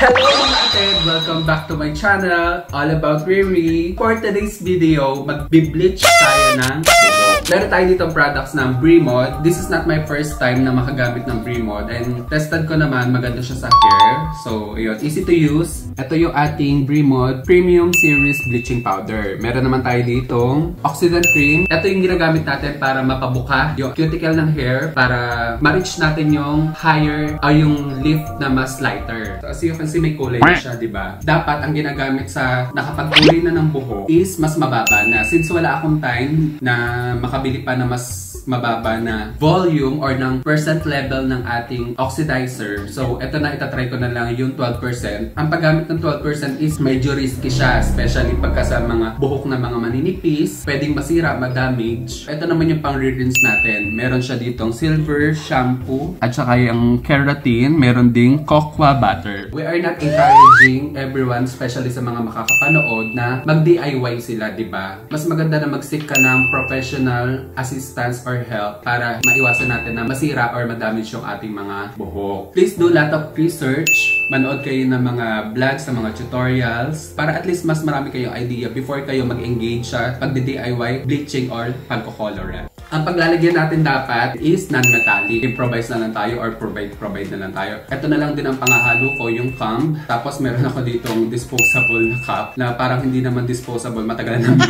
Hello mga ated! Welcome back to my channel, All About Riri. For today's video, mag-bleach tayo ng buhok. Meron tayo dito products ng Bremod. This is not my first time na makagamit ng Bremod and tested ko naman, maganda siya sa hair. So, yun, easy to use. Ito yung ating Bremod Premium Series Bleaching Powder. Meron naman tayo ditong Oxidant Cream. Ito yung ginagamit natin para mapabuka yung cuticle ng hair para ma-reach natin yung higher o yung lift na mas lighter. So, as you can see, may kulay na siya, diba? Dapat ang ginagamit sa nakapagkulay na ng buhok is mas mababa na. Since wala akong time na makabili pa na mas mababa na volume or ng percent level ng ating oxidizer. So, ito na, itatry ko na lang yung 12%. Ang paggamit ng 12% is medyo risky siya, especially pagka sa mga buhok na mga maninipis, pwedeng masira, ma-damage. Ito naman yung pang-rinse natin. Meron siya ditong silver shampoo at saka yung keratin, meron ding cocoa butter. We are not encouraging everyone, especially sa mga makakapanood, na mag-DIY sila, diba? Mas maganda na mag-seek ka ng professional assistance or help para maiwasan natin na masira or ma-damage yung ating mga buhok. Please do lot of research. Manood kayo ng mga vlogs, ng mga tutorials para at least mas marami kayong idea before kayo mag-engage sa pag-DIY, bleaching or pagko-coloran. Ang paglalagyan natin dapat is non-metallic. Improvise na lang tayo or provide na lang tayo. Ito na lang din ang pangahalo ko, yung comb. Tapos meron ako ditong disposable na cup na parang hindi naman disposable, matagal na naman.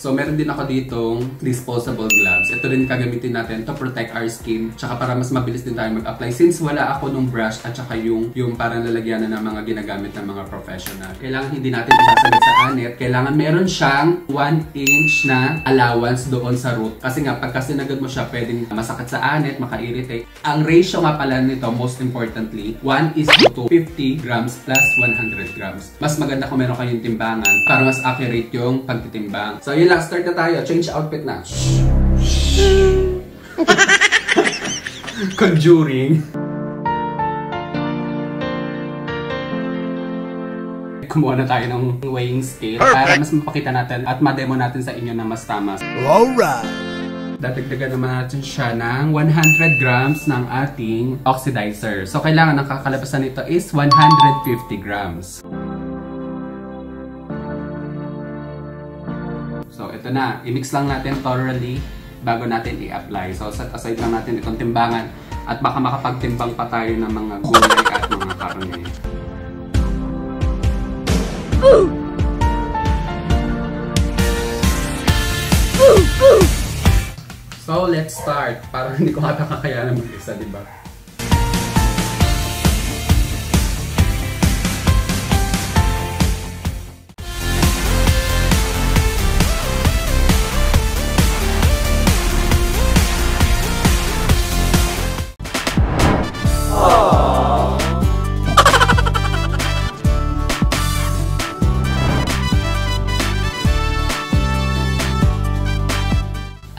So meron din ako ditong disposable gloves. Ito rin kagamitin natin to protect our skin. Tsaka para mas mabilis din tayo mag-apply. Since wala ako nung brush at tsaka yung parang lalagyanan ng mga ginagamit ng mga professional. Kailangan hindi natin isasagad sa anit. Kailangan meron siyang 1 inch na allowance doon sa root. Kasi nga, pagka sinagad mo siya, pwedeng masakit sa anit, maka-irritate. Ang ratio nga pala nito, most importantly, 1:50 grams plus 100 grams. Mas maganda kung meron kayong timbangan para mas accurate yung pagtitimbang. So, yun lang. Start na tayo. Change outfit na. Conjuring. Kumuha na tayo ng weighing scale para mas mapakita natin at ma-demo natin sa inyo na mas tama. Alright! Dadagdagan naman natin siya ng 100 grams ng ating oxidizer. So, kailangan ang kakalabasan nito is 150 grams. So, ito na. I-mix lang natin thoroughly bago natin i-apply. So, set aside lang natin itong timbangan at baka makapagtimbang pa tayo ng mga gulay at mga karne. So, let's start. Parang hindi ko ata kakayanan mag-isa, diba?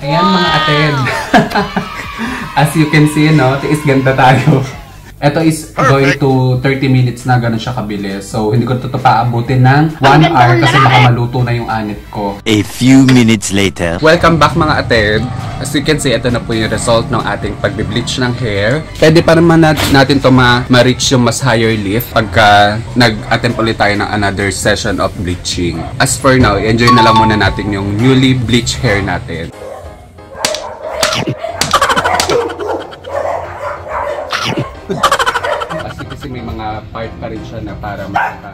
Ayan mga ated. As you can see, no, tiis ganda tayo. Ito is going to 30 minutes na, ganun siya kabilis. So, hindi ko ito paabutin ng 1 hour kasi baka maluto na yung anit ko. A few minutes later. Welcome back mga ated. As you can see, ito na po yung result ng ating pag-bleach ng hair. Pwede pa naman natin ito ma-reach yung mas higher lift pagka nag-attempt ulit tayo ng another session of bleaching. As for now, enjoy na lang muna natin yung newly bleached hair natin. Kasi may mga part pa rin siya na para makita.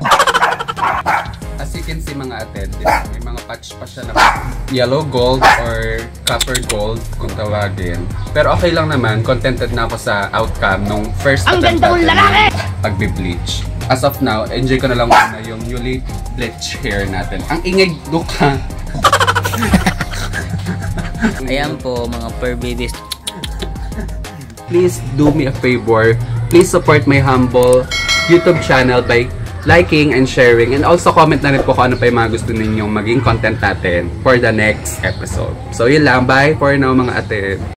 As you can see mga ated, may mga patch pa siya na yellow gold or copper gold kung tawagin. Pero okay lang naman, contented na ako sa outcome nung first attempt natin na pag-bleach. As of now, enjoy ko na lang muna yung newly bleached hair natin. Ang ingay duka. Ayan po mga fur babies. Please do me a favor. Please support my humble YouTube channel by liking and sharing. And also comment na rin po kung ano pa yung mga gusto ninyong maging content natin for the next episode. So yun lang. Bye for now mga ate.